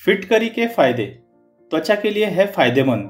फिटकरी के फायदे त्वचा के लिए है फायदेमंद।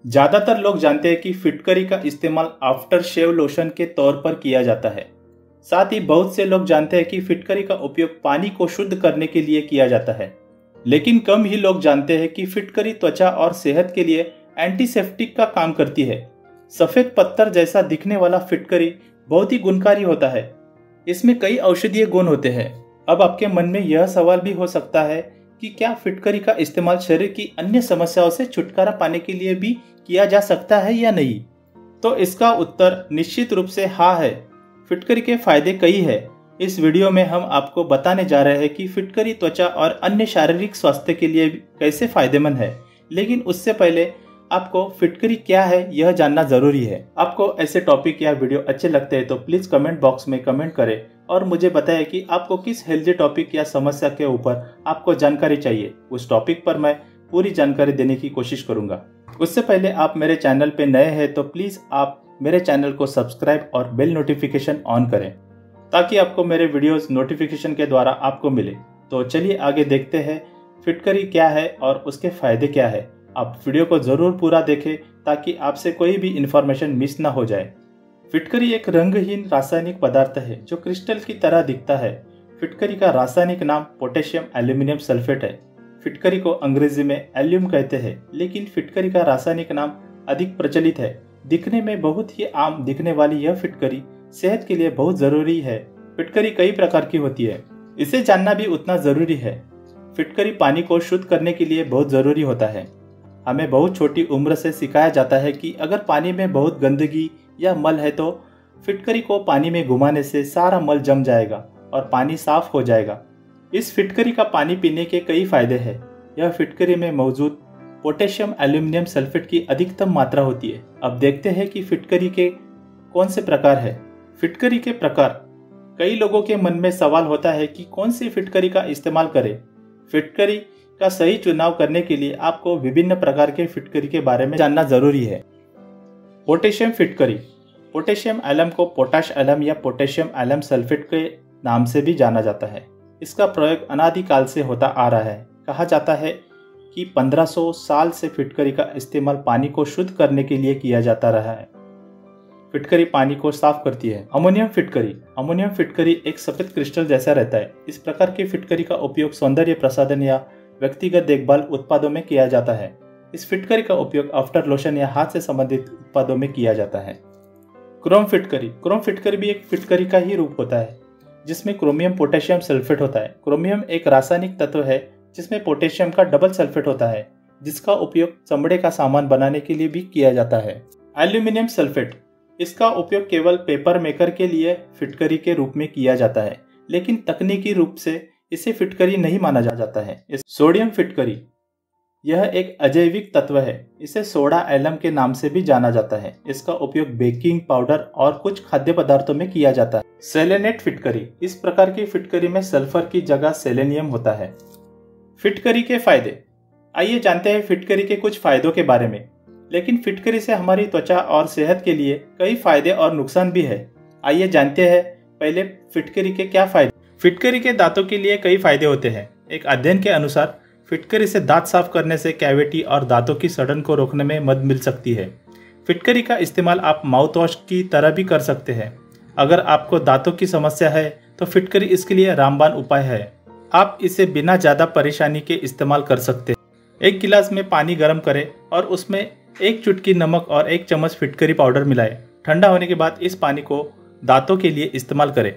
ज्यादातर लोग जानते हैं कि फिटकरी का इस्तेमाल आफ्टर शेव लोशन के तौर पर किया जाता है। साथ ही बहुत से लोग जानते हैं कि फिटकरी का उपयोग पानी को शुद्ध करने के लिए किया जाता है, लेकिन कम ही लोग जानते हैं कि फिटकरी त्वचा और सेहत के लिए एंटीसेप्टिक का काम करती है। सफेद पत्थर जैसा दिखने वाला फिटकरी बहुत ही गुणकारी होता है। इसमें कई औषधीय गुण होते हैं। अब आपके मन में यह सवाल भी हो सकता है कि क्या फिटकरी का इस्तेमाल शरीर की अन्य समस्याओं से छुटकारा पाने के लिए भी किया जा सकता है या नहीं? तो इसका उत्तर निश्चित रूप से हाँ है। फिटकरी के फायदे कई है। इस वीडियो में हम आपको बताने जा रहे हैं कि फिटकरी त्वचा और अन्य शारीरिक स्वास्थ्य के लिए कैसे फायदेमंद है। लेकिन उससे पहले आपको फिटकरी क्या है यह जानना जरूरी है। आपको ऐसे टॉपिक या वीडियो अच्छे लगते हैं तो प्लीज कमेंट बॉक्स में कमेंट करें और मुझे बताएं कि आपको किस हेल्दी टॉपिक या समस्या के ऊपर आपको जानकारी चाहिए। उस टॉपिक पर मैं पूरी जानकारी देने की कोशिश करूंगा। उससे पहले आप मेरे चैनल पे नए हैं तो प्लीज आप मेरे चैनल को सब्सक्राइब और बेल नोटिफिकेशन ऑन करें ताकि आपको मेरे वीडियोस नोटिफिकेशन के द्वारा आपको मिले। तो चलिए आगे देखते हैं फिटकरी क्या है और उसके फायदे क्या है। आप वीडियो को जरूर पूरा देखें ताकि आपसे कोई भी इंफॉर्मेशन मिस ना हो जाए। फिटकरी एक रंगहीन रासायनिक पदार्थ है जो क्रिस्टल की तरह दिखता है। फिटकरी का रासायनिक नाम पोटेशियम एल्यूमिनियम सल्फेट है। फिटकरी को अंग्रेजी में एल्यूम कहते हैं, लेकिन फिटकरी का रासायनिक नाम अधिक प्रचलित है। दिखने में बहुत ही आम दिखने वाली यह फिटकरी सेहत के लिए बहुत जरूरी है। फिटकरी कई प्रकार की होती है, इसे जानना भी उतना जरूरी है। फिटकरी पानी को शुद्ध करने के लिए बहुत जरूरी होता है। हमें बहुत छोटी उम्र से सिखाया जाता है कि अगर पानी में बहुत गंदगी या मल है तो फिटकरी को पानी में घुमाने से सारा मल जम जाएगा और पानी साफ हो जाएगा। इस फिटकरी का पानी पीने के कई फायदे हैं। यह फिटकरी में मौजूद पोटेशियम एल्यूमिनियम सल्फेट की अधिकतम मात्रा होती है। अब देखते हैं कि फिटकरी के कौन से प्रकार है। फिटकरी के प्रकार। कई लोगों के मन में सवाल होता है कि कौन सी फिटकरी का इस्तेमाल करें। फिटकरी का सही चुनाव करने के लिए आपको विभिन्न प्रकार के फिटकरी के बारे में जानना जरूरी है। पोटेशियम फिटकरी। पोटेशियम एलम को पोटाश एलम या पोटेशियम एलम सल्फेट के नाम से भी जाना जाता है। इसका प्रयोग अनादिकाल से होता आ रहा है। कहा जाता है कि 1500 साल से फिटकरी का इस्तेमाल पानी को शुद्ध करने के लिए किया जाता रहा है। फिटकरी पानी को साफ करती है। अमोनियम फिटकरी। अमोनियम फिटकरी एक सफेद क्रिस्टल जैसा रहता है। इस प्रकार की फिटकरी का उपयोग सौंदर्य प्रसाधन या व्यक्तिगत देखभाल उत्पादों में किया जाता है। इस फिटकरी का उपयोग आफ्टर लोशन या हाथ से संबंधित उत्पादों में किया जाता है। क्रोम फिटकरी। क्रोम फिटकरी भी एक फिटकरी का ही रूप होता है जिसमें क्रोमियम पोटेशियम सल्फेट होता है। क्रोमियम एक रासायनिक तत्व है जिसमें पोटेशियम का डबल सल्फेट होता है, जिसका उपयोग चमड़े का सामान बनाने के लिए भी किया जाता है। Aluminium sulphate. इसका उपयोग केवल पेपर मेकर के लिए फिटकरी के रूप में किया जाता है, लेकिन तकनीकी रूप से इसे फिटकरी नहीं माना जाता है। सोडियम फिटकरी। यह एक अजैविक तत्व है। इसे सोडा एलम के नाम से भी जाना जाता है। इसका उपयोग बेकिंग पाउडर और कुछ खाद्य पदार्थों में किया जाता है। सेलेनेट फिटकरी। इस प्रकार की फिटकरी में सल्फर की जगह सेलेनियम होता है। फिटकरी के फायदे। आइए जानते हैं फिटकरी के कुछ फायदों के बारे में। लेकिन फिटकरी से हमारी त्वचा और सेहत के लिए कई फायदे और नुकसान भी है। आइए जानते हैं पहले फिटकरी के क्या फायदे। फिटकरी के दांतों के लिए कई फायदे होते हैं। एक अध्ययन के अनुसार फिटकरी से दांत साफ करने से कैविटी और दांतों की सड़न को रोकने में मदद मिल सकती है। फिटकरी का इस्तेमाल आप माउथ वॉश की तरह भी कर सकते हैं। अगर आपको दांतों की समस्या है तो फिटकरी इसके लिए रामबाण उपाय है। आप इसे बिना ज़्यादा परेशानी के इस्तेमाल कर सकते हैं। एक गिलास में पानी गर्म करें और उसमें एक चुटकी नमक और एक चम्मच फिटकरी पाउडर मिलाएं। ठंडा होने के बाद इस पानी को दांतों के लिए इस्तेमाल करें।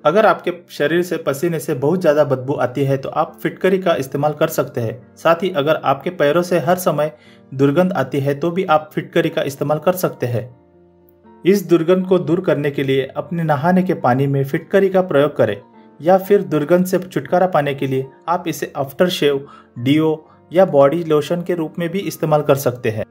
अगर आपके शरीर से पसीने से बहुत ज़्यादा बदबू आती है तो आप फिटकरी का इस्तेमाल कर सकते हैं। साथ ही अगर आपके पैरों से हर समय दुर्गंध आती है तो भी आप फिटकरी का इस्तेमाल कर सकते हैं। इस दुर्गंध को दूर करने के लिए अपने नहाने के पानी में फिटकरी का प्रयोग करें, या फिर दुर्गंध से छुटकारा पाने के लिए आप इसे आफ्टर शेव, डीओ या बॉडी लोशन के रूप में भी इस्तेमाल कर सकते हैं।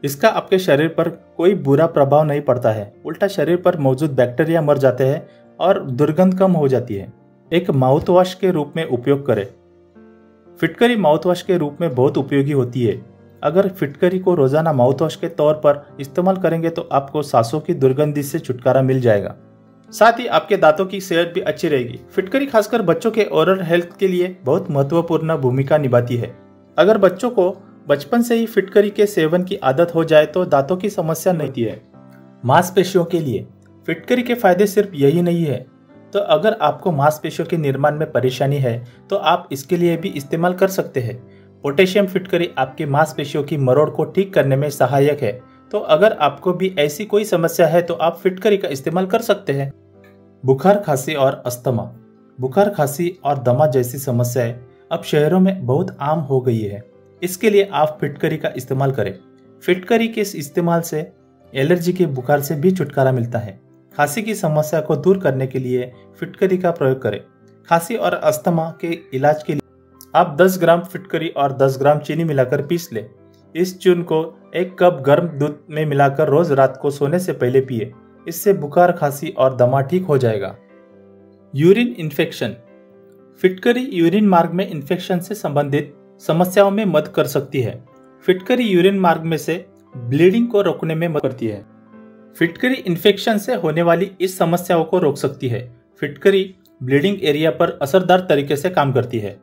इसका आपके शरीर पर कोई बुरा प्रभाव नहीं पड़ता है, उल्टा शरीर पर मौजूद बैक्टीरिया मर जाते हैं और दुर्गंध कम हो जाती है। एक माउथ वॉश के रूप में उपयोग करें। फिटकरी माउथ वॉश के रूप में बहुत उपयोगी होती है। अगर फिटकरी को रोजाना माउथ वॉश के तौर पर इस्तेमाल करेंगे तो आपको सांसों की दुर्गंधी से छुटकारा मिल जाएगा। साथ ही आपके दांतों की सेहत भी अच्छी रहेगी। फिटकरी खासकर बच्चों के ओरल हेल्थ के लिए बहुत महत्वपूर्ण भूमिका निभाती है। अगर बच्चों को बचपन से ही फिटकरी के सेवन की आदत हो जाए तो दांतों की समस्या नहीं होती है। मांसपेशियों के लिए फिटकरी के फायदे सिर्फ यही नहीं है। तो अगर आपको मांसपेशियों के निर्माण में परेशानी है तो आप इसके लिए भी इस्तेमाल कर सकते हैं। पोटेशियम फिटकरी आपकी मांसपेशियों की मरोड़ को ठीक करने में सहायक है। तो अगर आपको भी ऐसी कोई समस्या है तो आप फिटकरी का इस्तेमाल कर सकते हैं। बुखार, खांसी और अस्थमा। बुखार, खांसी और दमा जैसी समस्याएं अब शहरों में बहुत आम हो गई है। इसके लिए आप फिटकरी का इस्तेमाल करें। फिटकरी के इस्तेमाल से एलर्जी के बुखार से भी छुटकारा मिलता है। खांसी की समस्या को दूर करने के लिए फिटकरी का प्रयोग करें। खांसी और अस्थमा के इलाज के लिए आप 10 ग्राम फिटकरी और 10 ग्राम चीनी मिलाकर पीस लें। इस चूर्ण को 1 कप गर्म दूध में मिलाकर रोज रात को सोने से पहले पिए। इससे बुखार, खांसी और दमा ठीक हो जाएगा। Urine infection. फिटकरी यूरिन मार्ग में इन्फेक्शन से संबंधित समस्याओं में मदद कर सकती है। फिटकरी यूरिन मार्ग में से ब्लीडिंग को रोकने में मदद करती है। फिटकरी इन्फेक्शन से होने वाली इस समस्याओं को रोक सकती है। फिटकरी ब्लीडिंग एरिया पर असरदार तरीके से काम करती है।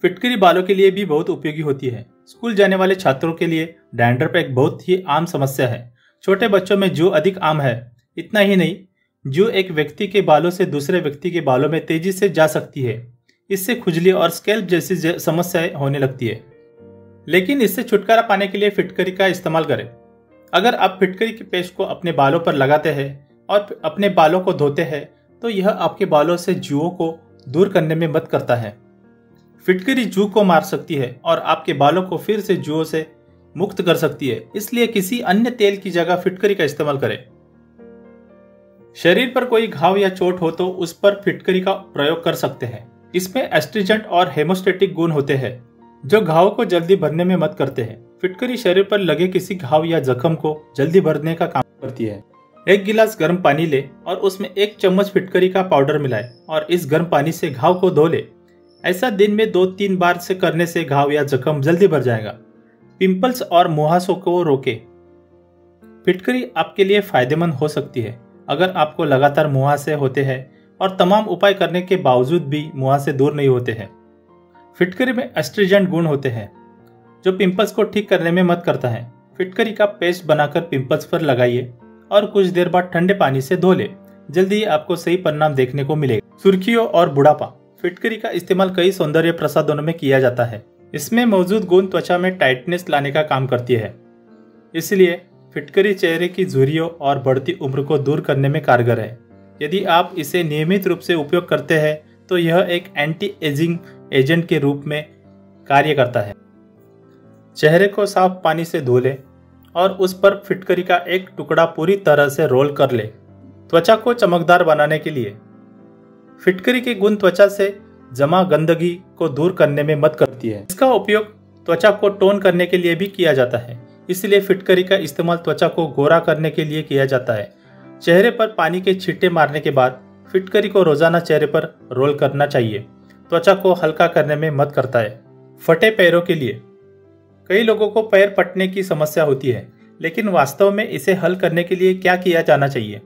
फिटकरी बालों के लिए भी बहुत उपयोगी होती है। स्कूल जाने वाले छात्रों के लिए डैंड्रफ एक बहुत ही आम समस्या है। छोटे बच्चों में जू अधिक आम है। इतना ही नहीं, जू एक व्यक्ति के बालों से दूसरे व्यक्ति के बालों में तेजी से जा सकती है। इससे खुजली और स्कैल्प जैसी समस्याएं होने लगती है। लेकिन इससे छुटकारा पाने के लिए फिटकरी का इस्तेमाल करें। अगर आप फिटकरी की पेस्ट को अपने बालों पर लगाते हैं और अपने बालों को धोते हैं तो यह आपके बालों से जूओं को दूर करने में मदद करता है। फिटकरी जू को मार सकती है और आपके बालों को फिर से जुओं से मुक्त कर सकती है। इसलिए किसी अन्य तेल की जगह फिटकरी का इस्तेमाल करें। शरीर पर कोई घाव या चोट हो तो उस पर फिटकरी का प्रयोग कर सकते हैं। इसमें एस्ट्रिजेंट और हेमोस्टेटिक गुण होते हैं जो घाव को जल्दी भरने में मदद करते हैं। फिटकरी शरीर पर लगे किसी घाव या जख्म को जल्दी भरने का काम करती है। 1 गिलास गर्म पानी ले और उसमें 1 चम्मच फिटकरी का पाउडर मिलाए और इस गर्म पानी से घाव को धो ले। ऐसा दिन में 2-3 बार से करने से घाव या जख्म जल्दी भर जाएगा। पिंपल्स और मुहासों को रोके। फिटकरी आपके लिए फायदेमंद हो सकती है अगर आपको लगातार मुहासे होते हैं और तमाम उपाय करने के बावजूद भी मुहासे दूर नहीं होते हैं। फिटकरी में एस्ट्रिजेंट गुण होते हैं जो पिंपल्स को ठीक करने में मदद करता है। फिटकरी का पेस्ट बनाकर पिंपल्स पर लगाइए और कुछ देर बाद ठंडे पानी से धो ले। जल्दी ही आपको सही परिणाम देखने को मिलेगा। सुर्खियों और बुढ़ापा। फिटकरी का इस्तेमाल कई सौंदर्य प्रसाधनों में किया जाता है। इसमें मौजूद गुण त्वचा में टाइटनेस लाने का काम करती है। इसलिए फिटकरी चेहरे की झुर्रियों और बढ़ती उम्र को दूर करने में कारगर है। यदि आप इसे नियमित रूप से उपयोग करते हैं तो यह एक एंटी एजिंग एजेंट के रूप में कार्य करता है। चेहरे को साफ पानी से धो ले और उस पर फिटकरी का एक टुकड़ा पूरी तरह से रोल कर ले। त्वचा को चमकदार बनाने के लिए फिटकरी के गुण त्वचा से जमा गंदगी को दूर करने में मदद करती है। इसका उपयोग त्वचा को टोन करने के लिए भी किया जाता है। इसलिए फिटकरी का इस्तेमाल त्वचा को गोरा करने के लिए किया जाता है। चेहरे पर पानी के छींटे मारने के बाद फिटकरी को रोजाना चेहरे पर रोल करना चाहिए। त्वचा को हल्का करने में मदद करता है। फटे पैरों के लिए कई लोगों को पैर फटने की समस्या होती है, लेकिन वास्तव में इसे हल करने के लिए क्या किया जाना चाहिए?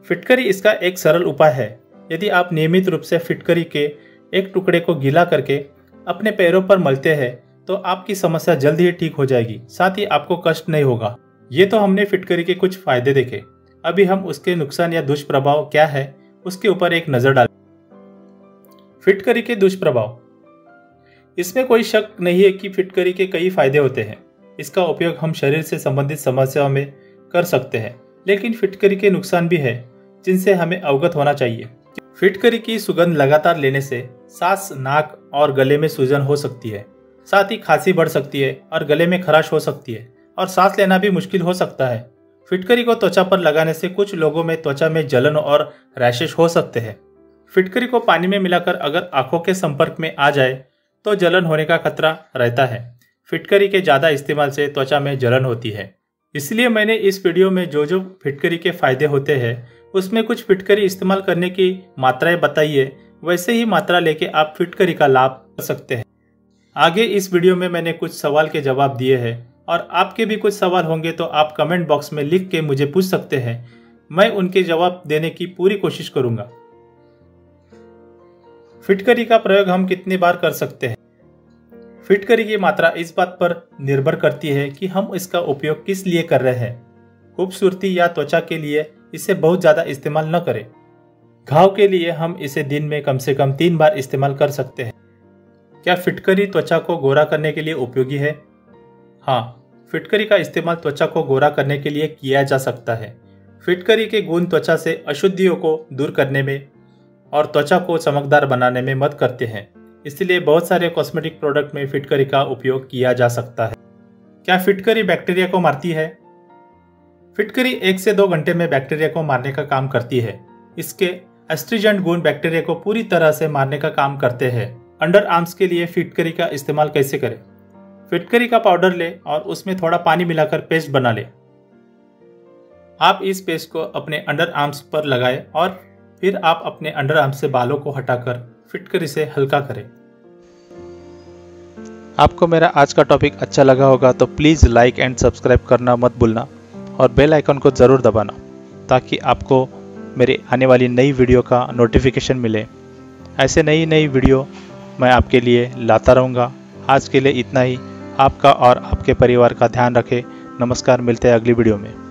फिटकरी इसका एक सरल उपाय है। यदि आप नियमित रूप से फिटकरी के एक टुकड़े को गीला करके अपने पैरों पर मलते हैं तो आपकी समस्या जल्द ही ठीक हो जाएगी। साथ ही आपको कष्ट नहीं होगा। ये तो हमने फिटकरी के कुछ फायदे देखे। अभी हम उसके नुकसान या दुष्प्रभाव क्या है उसके ऊपर एक नजर डालें। फिटकरी के दुष्प्रभाव। इसमें कोई शक नहीं है कि फिटकरी के कई फायदे होते हैं। इसका उपयोग हम शरीर से संबंधित समस्याओं में कर सकते हैं, लेकिन फिटकरी के नुकसान भी है जिनसे हमें अवगत होना चाहिए। फिटकरी की सुगंध लगातार लेने से सांस, नाक और गले में सूजन हो सकती है। साथ ही खांसी बढ़ सकती है और गले में खराश हो सकती है और सांस लेना भी मुश्किल हो सकता है। फिटकरी को त्वचा पर लगाने से कुछ लोगों में त्वचा में जलन और रैशेस हो सकते हैं। फिटकरी को पानी में मिलाकर अगर आंखों के संपर्क में आ जाए तो जलन होने का खतरा रहता है। फिटकरी के ज़्यादा इस्तेमाल से त्वचा में जलन होती है। इसलिए मैंने इस वीडियो में जो जो फिटकरी के फायदे होते हैं उसमें कुछ फिटकरी इस्तेमाल करने की मात्राएं बताई है। वैसे ही मात्रा लेके आप फिटकरी का लाभ कर सकते हैं। आगे इस वीडियो में मैंने कुछ सवाल के जवाब दिए हैं और आपके भी कुछ सवाल होंगे तो आप कमेंट बॉक्स में लिख के मुझे पूछ सकते हैं मैं उनके जवाब देने की पूरी कोशिश करूंगा। फिटकरी का प्रयोग हम कितनी बार कर सकते हैं? फिटकरी की मात्रा इस बात पर निर्भर करती है कि हम इसका उपयोग किस लिए कर रहे हैं। खूबसूरती या त्वचा के लिए इसे बहुत ज़्यादा इस्तेमाल न करें। घाव के लिए हम इसे दिन में कम से कम 3 बार इस्तेमाल कर सकते हैं। क्या फिटकरी त्वचा को गोरा करने के लिए उपयोगी है? हाँ, फिटकरी का इस्तेमाल त्वचा को गोरा करने के लिए किया जा सकता है। फिटकरी के गुण त्वचा से अशुद्धियों को दूर करने में और त्वचा को चमकदार बनाने में मदद करते हैं। इसलिए बहुत सारे कॉस्मेटिक प्रोडक्ट में फिटकरी का उपयोग किया जा सकता है। क्या फिटकरी बैक्टीरिया को मारती है? फिटकरी 1 से 2 घंटे में बैक्टीरिया को मारने का काम करती है। इसके एस्ट्रीजेंट गुण बैक्टीरिया को पूरी तरह से मारने का काम करते हैं। अंडर आर्म्स के लिए फिटकरी का इस्तेमाल कैसे करें? फिटकरी का पाउडर लें और उसमें थोड़ा पानी मिलाकर पेस्ट बना लें। आप इस पेस्ट को अपने अंडर आर्म्स पर लगाएं और फिर आप अपने अंडर आर्म्स से बालों को हटाकर फिटकरी से हल्का करें। आपको मेरा आज का टॉपिक अच्छा लगा होगा तो प्लीज़ लाइक एंड सब्सक्राइब करना मत भूलना और बेल आइकन को ज़रूर दबाना ताकि आपको मेरी आने वाली नई वीडियो का नोटिफिकेशन मिले। ऐसे नई वीडियो मैं आपके लिए लाता रहूँगा। आज के लिए इतना ही। आपका और आपके परिवार का ध्यान रखें। नमस्कार, मिलते हैं अगली वीडियो में।